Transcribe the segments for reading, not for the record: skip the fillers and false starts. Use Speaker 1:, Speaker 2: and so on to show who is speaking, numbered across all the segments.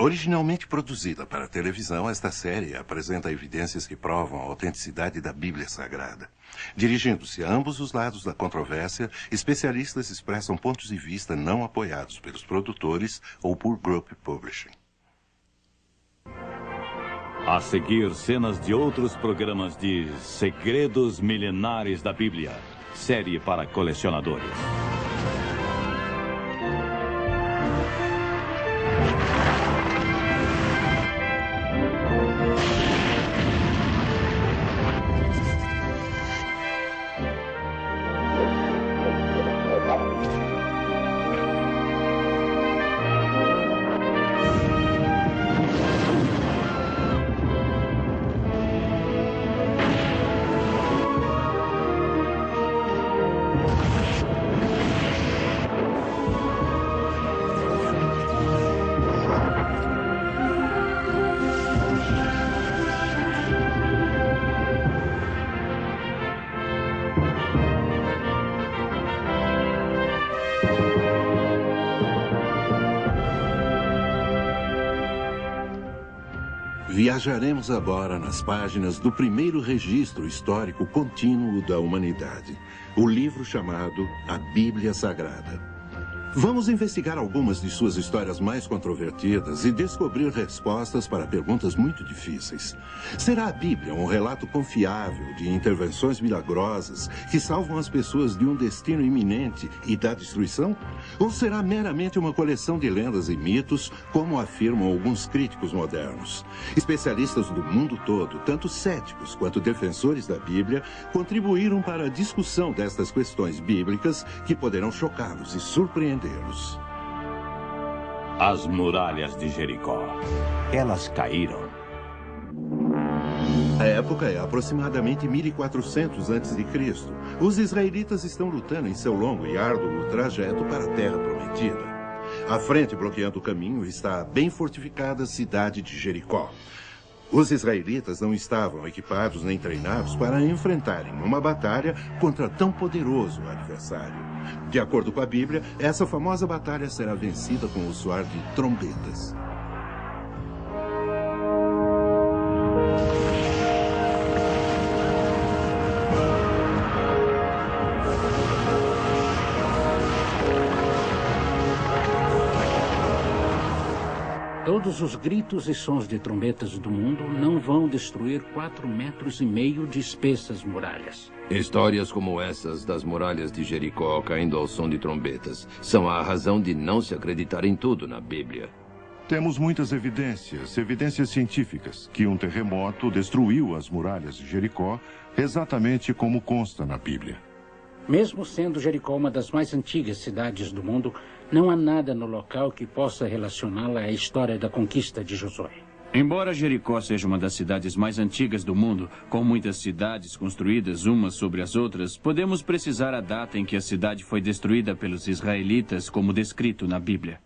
Speaker 1: Originalmente produzida para a televisão, esta série apresenta evidências que provam a autenticidade da Bíblia Sagrada. Dirigindo-se a ambos os lados da controvérsia, especialistas expressam pontos de vista não apoiados pelos produtores ou por Group Publishing.
Speaker 2: A seguir, cenas de outros programas de Segredos Milenares da Bíblia, série para colecionadores.
Speaker 1: Viajaremos agora nas páginas do primeiro registro histórico contínuo da humanidade, o livro chamado A Bíblia Sagrada. Vamos investigar algumas de suas histórias mais controvertidas e descobrir respostas para perguntas muito difíceis. Será a Bíblia um relato confiável de intervenções milagrosas que salvam as pessoas de um destino iminente e da destruição? Ou será meramente uma coleção de lendas e mitos, como afirmam alguns críticos modernos? Especialistas do mundo todo, tanto céticos quanto defensores da Bíblia, contribuíram para a discussão destas questões bíblicas que poderão chocá-los e surpreendê-los.
Speaker 2: As muralhas de Jericó. Elas caíram.
Speaker 1: A época é aproximadamente 1400 a.C. Os israelitas estão lutando em seu longo e árduo trajeto para a Terra Prometida. À frente, bloqueando o caminho, está a bem fortificada cidade de Jericó. Os israelitas não estavam equipados nem treinados para enfrentarem uma batalha contra tão poderoso adversário. De acordo com a Bíblia, essa famosa batalha será vencida com o soar de trombetas.
Speaker 3: Todos os gritos e sons de trombetas do mundo não vão destruir 4,5 metros de espessas muralhas.
Speaker 4: Histórias como essas das muralhas de Jericó caindo ao som de trombetas são a razão de não se acreditar em tudo na Bíblia.
Speaker 5: Temos muitas evidências científicas, que um terremoto destruiu as muralhas de Jericó, exatamente como consta na Bíblia.
Speaker 3: Mesmo sendo Jericó uma das mais antigas cidades do mundo, não há nada no local que possa relacioná-la à história da conquista de Josué.
Speaker 6: Embora Jericó seja uma das cidades mais antigas do mundo, com muitas cidades construídas umas sobre as outras, podemos precisar a data em que a cidade foi destruída pelos israelitas, como descrito na Bíblia.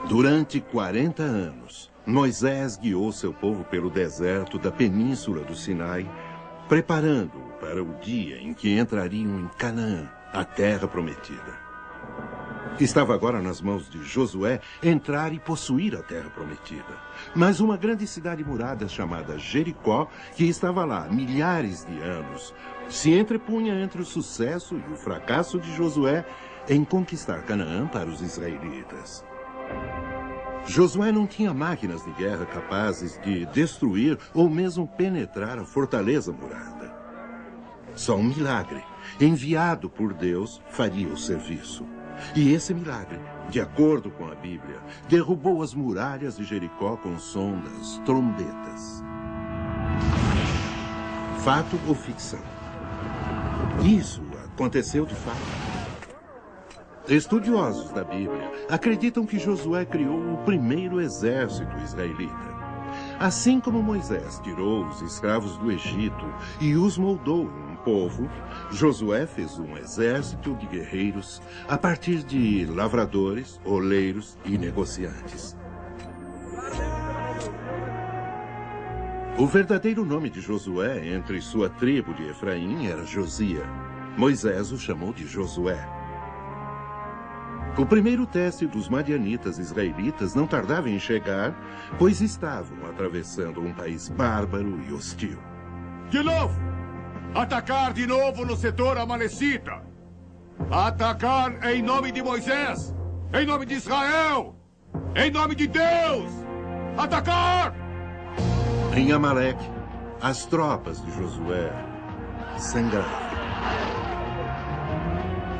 Speaker 1: Durante 40 anos, Moisés guiou seu povo pelo deserto da península do Sinai, preparando-o para o dia em que entrariam em Canaã, a terra prometida. Estava agora nas mãos de Josué entrar e possuir a terra prometida. Mas uma grande cidade murada chamada Jericó, que estava lá há milhares de anos, se entrepunha entre o sucesso e o fracasso de Josué em conquistar Canaã para os israelitas. Josué não tinha máquinas de guerra capazes de destruir ou mesmo penetrar a fortaleza murada. Só um milagre, enviado por Deus, faria o serviço. E esse milagre, de acordo com a Bíblia, derrubou as muralhas de Jericó com o som das trombetas. Fato ou ficção? Isso aconteceu de fato. Estudiosos da Bíblia acreditam que Josué criou o primeiro exército israelita. Assim como Moisés tirou os escravos do Egito e os moldou em um povo, Josué fez um exército de guerreiros a partir de lavradores, oleiros e negociantes. O verdadeiro nome de Josué entre sua tribo de Efraim era Josia. Moisés o chamou de Josué. O primeiro teste dos madianitas israelitas não tardava em chegar, pois estavam atravessando um país bárbaro e hostil.
Speaker 7: De novo! Atacar de novo no setor Amalecita! Atacar em nome de Moisés! Em nome de Israel! Em nome de Deus! Atacar!
Speaker 1: Em Amaleque, as tropas de Josué sangraram.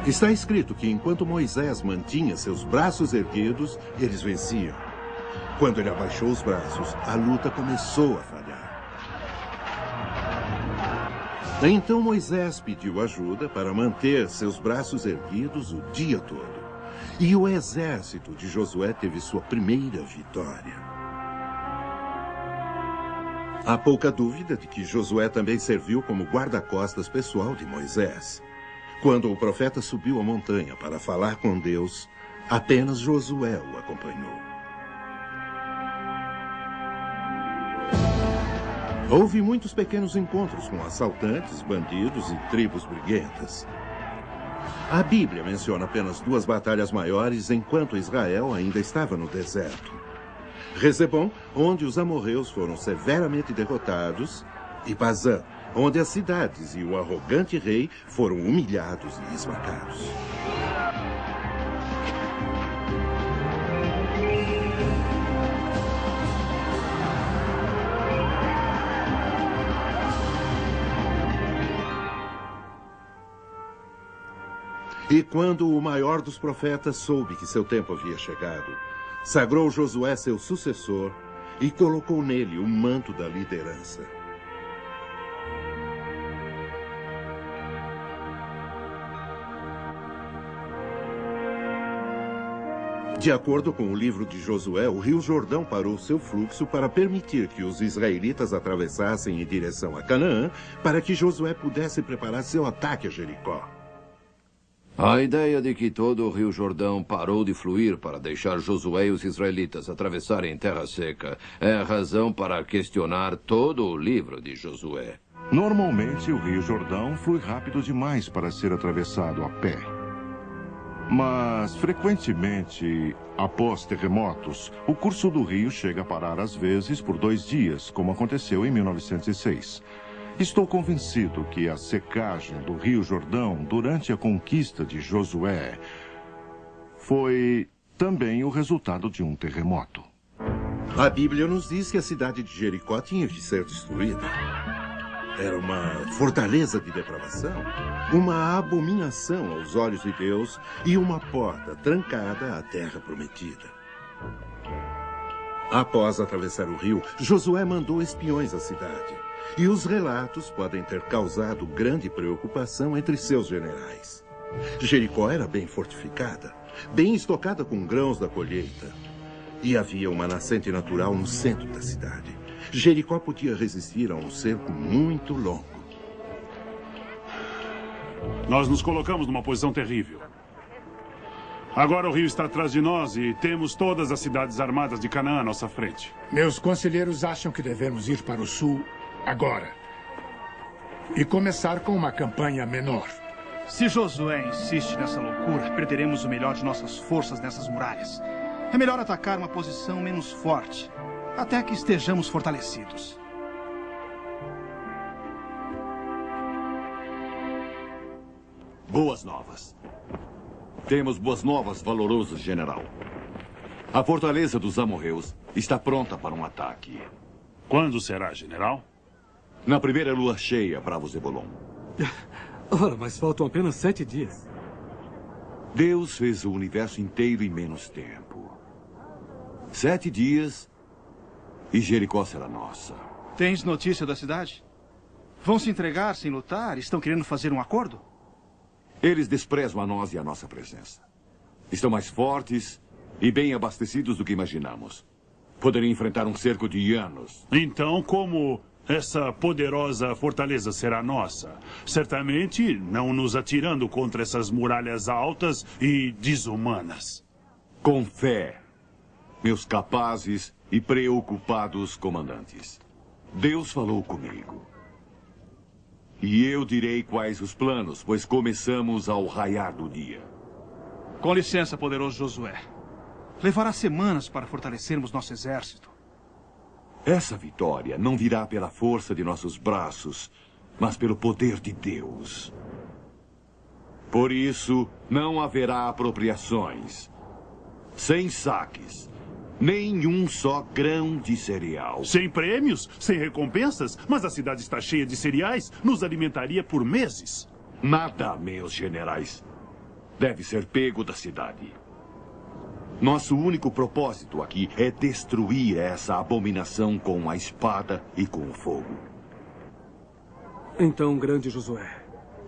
Speaker 1: Está escrito que enquanto Moisés mantinha seus braços erguidos, eles venciam. Quando ele abaixou os braços, a luta começou a falhar. Então Moisés pediu ajuda para manter seus braços erguidos o dia todo. E o exército de Josué teve sua primeira vitória. Há pouca dúvida de que Josué também serviu como guarda-costas pessoal de Moisés. Quando o profeta subiu a montanha para falar com Deus, apenas Josué o acompanhou. Houve muitos pequenos encontros com assaltantes, bandidos e tribos briguentas. A Bíblia menciona apenas 2 batalhas maiores enquanto Israel ainda estava no deserto. Rezebom, onde os amorreus foram severamente derrotados, e Pazã, onde as cidades e o arrogante rei foram humilhados e esmagados. E quando o maior dos profetas soube que seu tempo havia chegado, sagrou Josué seu sucessor e colocou nele o manto da liderança. De acordo com o livro de Josué, o rio Jordão parou seu fluxo para permitir que os israelitas atravessassem em direção a Canaã, para que Josué pudesse preparar seu ataque a Jericó.
Speaker 4: A ideia de que todo o rio Jordão parou de fluir para deixar Josué e os israelitas atravessarem em terra seca é a razão para questionar todo o livro de Josué.
Speaker 5: Normalmente, o rio Jordão flui rápido demais para ser atravessado a pé. Mas, frequentemente, após terremotos, o curso do rio chega a parar às vezes por 2 dias, como aconteceu em 1906. Estou convencido que a secagem do rio Jordão durante a conquista de Josué foi também o resultado de um terremoto.
Speaker 1: A Bíblia nos diz que a cidade de Jericó tinha de ser destruída. Era uma fortaleza de depravação, uma abominação aos olhos de Deus e uma porta trancada à terra prometida. Após atravessar o rio, Josué mandou espiões à cidade. E os relatos podem ter causado grande preocupação entre seus generais. Jericó era bem fortificada, bem estocada com grãos da colheita. E havia uma nascente natural no centro da cidade. Jericó podia resistir a um cerco muito longo.
Speaker 8: Nós nos colocamos numa posição terrível. Agora o rio está atrás de nós e temos todas as cidades armadas de Canaã à nossa frente.
Speaker 9: Meus conselheiros acham que devemos ir para o sul agora e começar com uma campanha menor.
Speaker 10: Se Josué insiste nessa loucura, perderemos o melhor de nossas forças nessas muralhas. É melhor atacar uma posição menos forte, até que estejamos fortalecidos.
Speaker 2: Boas novas. Temos boas novas, valoroso general. A fortaleza dos amorreus está pronta para um ataque.
Speaker 8: Quando será, general?
Speaker 2: Na primeira lua cheia, bravo Zebulon.
Speaker 11: Ora, mas faltam apenas 7 dias.
Speaker 2: Deus fez o universo inteiro em menos tempo. 7 dias e Jericó será nossa.
Speaker 10: Tens notícia da cidade? Vão se entregar sem lutar? Estão querendo fazer um acordo?
Speaker 2: Eles desprezam a nós e a nossa presença. Estão mais fortes e bem abastecidos do que imaginamos. Poderiam enfrentar um cerco de anos.
Speaker 8: Então, como essa poderosa fortaleza será nossa? Certamente não nos atirando contra essas muralhas altas e desumanas.
Speaker 2: Com fé, meus capazes e preocupados comandantes. Deus falou comigo. E eu direi quais os planos, pois começamos ao raiar do dia.
Speaker 10: Com licença, poderoso Josué. Levará semanas para fortalecermos nosso exército.
Speaker 2: Essa vitória não virá pela força de nossos braços, mas pelo poder de Deus. Por isso, não haverá apropriações, sem saques, nenhum só grão de cereal.
Speaker 8: Sem prêmios, sem recompensas, mas a cidade está cheia de cereais, nos alimentaria por meses.
Speaker 2: Nada, meus generais. Deve ser pego da cidade. Nosso único propósito aqui é destruir essa abominação com a espada e com o fogo.
Speaker 11: Então, grande Josué,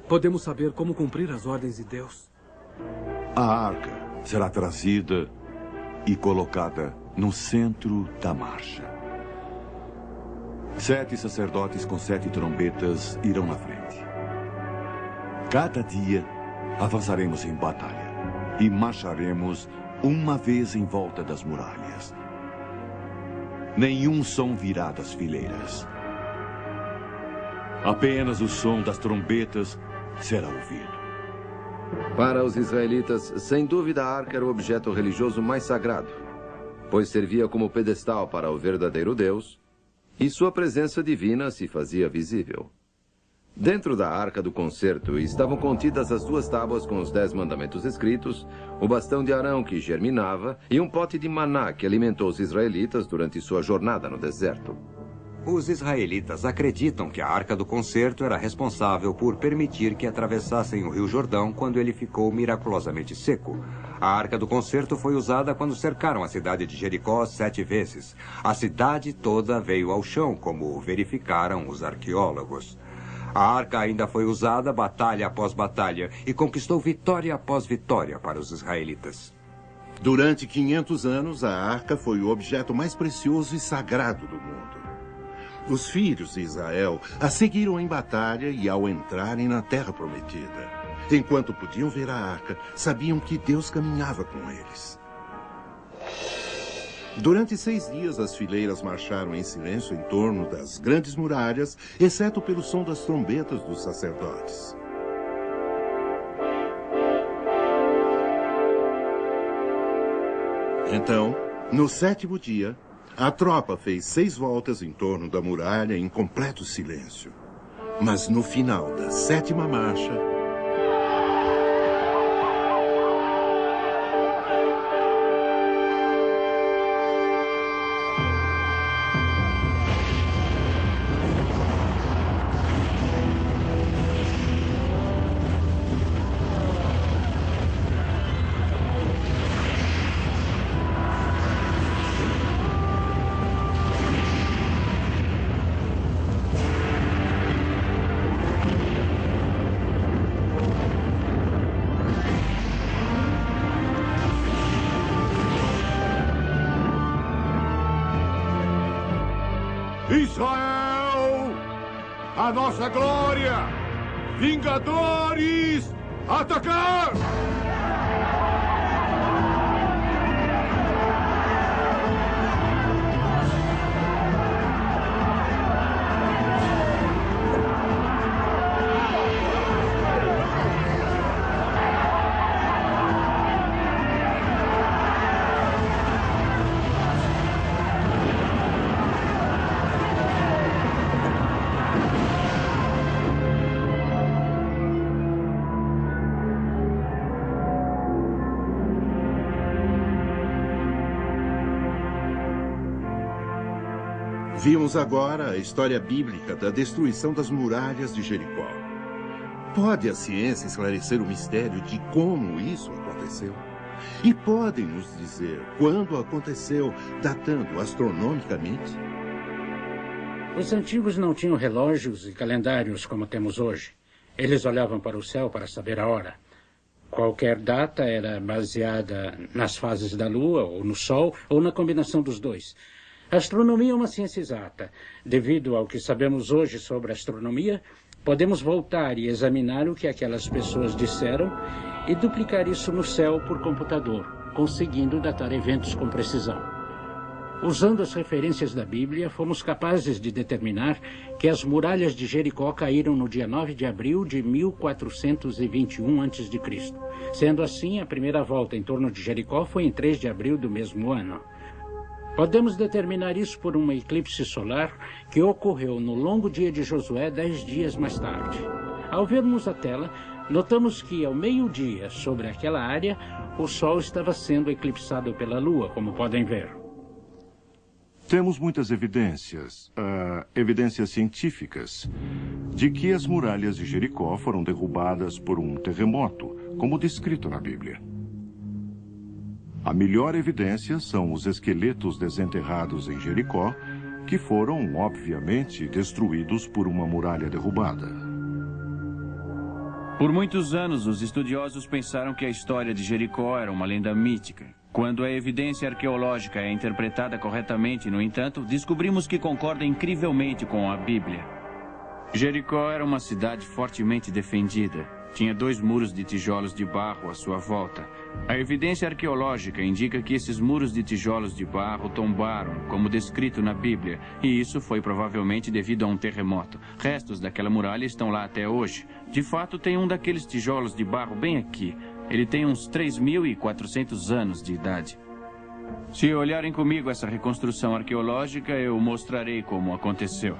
Speaker 11: podemos saber como cumprir as ordens de Deus?
Speaker 2: A arca será trazida e colocada no centro da marcha. 7 sacerdotes com 7 trombetas irão na frente. Cada dia avançaremos em batalha e marcharemos uma vez em volta das muralhas. Nenhum som virá das fileiras. Apenas o som das trombetas será ouvido.
Speaker 4: Para os israelitas, sem dúvida a arca era o objeto religioso mais sagrado, pois servia como pedestal para o verdadeiro Deus e sua presença divina se fazia visível. Dentro da Arca do Concerto estavam contidas as 2 tábuas com os 10 mandamentos escritos, o bastão de Arão que germinava e um pote de maná que alimentou os israelitas durante sua jornada no deserto.
Speaker 12: Os israelitas acreditam que a Arca do Concerto era responsável por permitir que atravessassem o Rio Jordão quando ele ficou miraculosamente seco. A Arca do Concerto foi usada quando cercaram a cidade de Jericó 7 vezes. A cidade toda veio ao chão, como verificaram os arqueólogos. A arca ainda foi usada batalha após batalha e conquistou vitória após vitória para os israelitas.
Speaker 1: Durante 500 anos, a arca foi o objeto mais precioso e sagrado do mundo. Os filhos de Israel a seguiram em batalha e ao entrarem na Terra Prometida. Enquanto podiam ver a arca, sabiam que Deus caminhava com eles. Durante 6 dias, as fileiras marcharam em silêncio em torno das grandes muralhas, exceto pelo som das trombetas dos sacerdotes. Então, no 7º dia, a tropa fez 6 voltas em torno da muralha em completo silêncio. Mas no final da 7ª marcha,
Speaker 7: Israel, a nossa glória! Vingadores, atacar! vimos agora a história bíblica da destruição das muralhas de Jericó. Pode a ciência esclarecer o mistério de como isso aconteceu? E podem nos dizer quando aconteceu, datando astronomicamente?
Speaker 3: Os antigos não tinham relógios e calendários como temos hoje. Eles olhavam para o céu para saber a hora. Qualquer data era baseada nas fases da Lua, ou no Sol, ou na combinação dos dois. A astronomia é uma ciência exata. Devido ao que sabemos hoje sobre a astronomia, podemos voltar e examinar o que aquelas pessoas disseram e duplicar isso no céu por computador, conseguindo datar eventos com precisão. Usando as referências da Bíblia, fomos capazes de determinar que as muralhas de Jericó caíram no dia 9 de abril de 1421 a.C. Sendo assim, a primeira volta em torno de Jericó foi em 3 de abril do mesmo ano. Podemos determinar isso por uma eclipse solar que ocorreu no longo dia de Josué 10 dias mais tarde. Ao vermos a tela, notamos que ao meio-dia, sobre aquela área, o Sol estava sendo eclipsado pela Lua, como podem ver.
Speaker 5: Temos muitas evidências científicas, de que as muralhas de Jericó foram derrubadas por um terremoto, como descrito na Bíblia. A melhor evidência são os esqueletos desenterrados em Jericó, que foram, obviamente, destruídos por uma muralha derrubada.
Speaker 6: Por muitos anos, os estudiosos pensaram que a história de Jericó era uma lenda mítica. Quando a evidência arqueológica é interpretada corretamente, no entanto, descobrimos que concorda incrivelmente com a Bíblia. Jericó era uma cidade fortemente defendida. Tinha 2 muros de tijolos de barro à sua volta. A evidência arqueológica indica que esses muros de tijolos de barro tombaram, como descrito na Bíblia, e isso foi provavelmente devido a um terremoto. Restos daquela muralha estão lá até hoje. De fato, tem um daqueles tijolos de barro bem aqui. Ele tem uns 3.400 anos de idade. Se olharem comigo essa reconstrução arqueológica, eu mostrarei como aconteceu.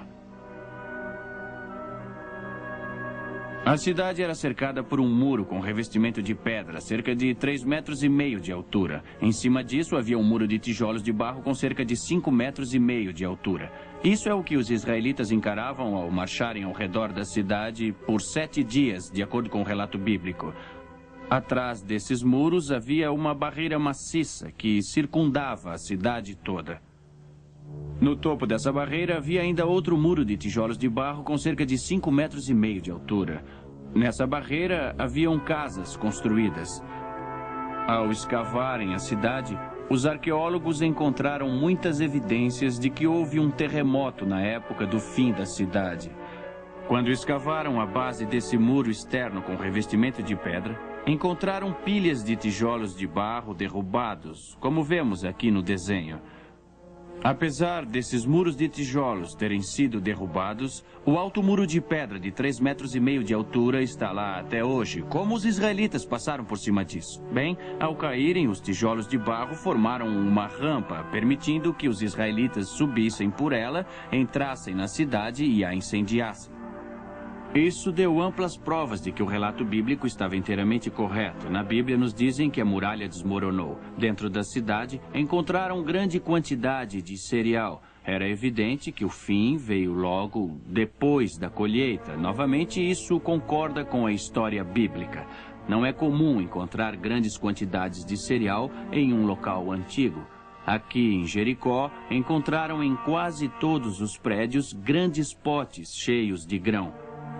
Speaker 6: A cidade era cercada por um muro com revestimento de pedra, cerca de 3,5 metros de altura. Em cima disso havia um muro de tijolos de barro com cerca de 5,5 metros de altura. Isso é o que os israelitas encaravam ao marcharem ao redor da cidade por 7 dias, de acordo com o relato bíblico. Atrás desses muros havia uma barreira maciça que circundava a cidade toda. No topo dessa barreira havia ainda outro muro de tijolos de barro com cerca de 5,5 metros de altura. Nessa barreira haviam casas construídas. Ao escavarem a cidade, os arqueólogos encontraram muitas evidências de que houve um terremoto na época do fim da cidade. Quando escavaram a base desse muro externo com revestimento de pedra, encontraram pilhas de tijolos de barro derrubados, como vemos aqui no desenho. Apesar desses muros de tijolos terem sido derrubados, o alto muro de pedra de 3,5 metros de altura está lá até hoje. Como os israelitas passaram por cima disso? Bem, ao caírem, os tijolos de barro formaram uma rampa, permitindo que os israelitas subissem por ela, entrassem na cidade e a incendiassem. Isso deu amplas provas de que o relato bíblico estava inteiramente correto. Na Bíblia nos dizem que a muralha desmoronou. Dentro da cidade, encontraram grande quantidade de cereal. Era evidente que o fim veio logo depois da colheita. Novamente, isso concorda com a história bíblica. Não é comum encontrar grandes quantidades de cereal em um local antigo. Aqui em Jericó, encontraram em quase todos os prédios grandes potes cheios de grão.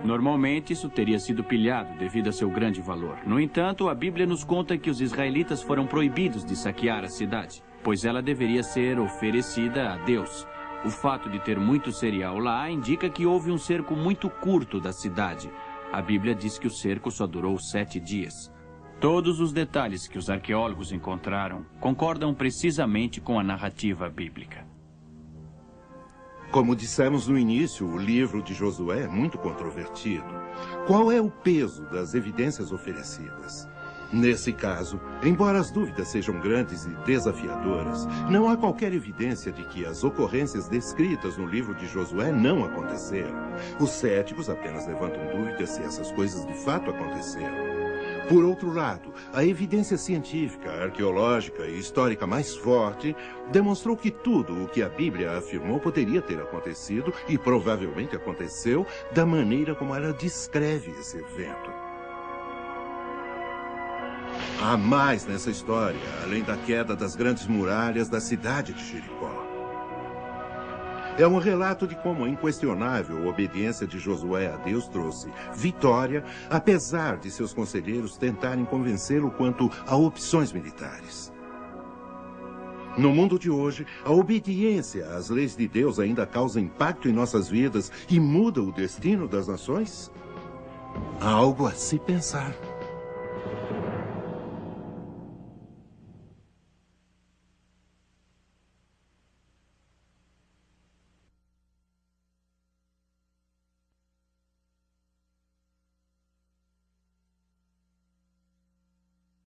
Speaker 6: Normalmente, isso teria sido pilhado devido a seu grande valor. No entanto, a Bíblia nos conta que os israelitas foram proibidos de saquear a cidade, pois ela deveria ser oferecida a Deus. O fato de ter muito cereal lá indica que houve um cerco muito curto da cidade. A Bíblia diz que o cerco só durou 7 dias. Todos os detalhes que os arqueólogos encontraram concordam precisamente com a narrativa bíblica.
Speaker 1: Como dissemos no início, o livro de Josué é muito controvertido. Qual é o peso das evidências oferecidas? Nesse caso, embora as dúvidas sejam grandes e desafiadoras, não há qualquer evidência de que as ocorrências descritas no livro de Josué não aconteceram. Os céticos apenas levantam dúvidas se essas coisas de fato aconteceram. Por outro lado, a evidência científica, arqueológica e histórica mais forte demonstrou que tudo o que a Bíblia afirmou poderia ter acontecido e provavelmente aconteceu da maneira como ela descreve esse evento. Há mais nessa história, além da queda das grandes muralhas da cidade de Jericó. É um relato de como a inquestionável obediência de Josué a Deus trouxe vitória, apesar de seus conselheiros tentarem convencê-lo quanto a opções militares. No mundo de hoje, a obediência às leis de Deus ainda causa impacto em nossas vidas e muda o destino das nações? Há algo a se pensar.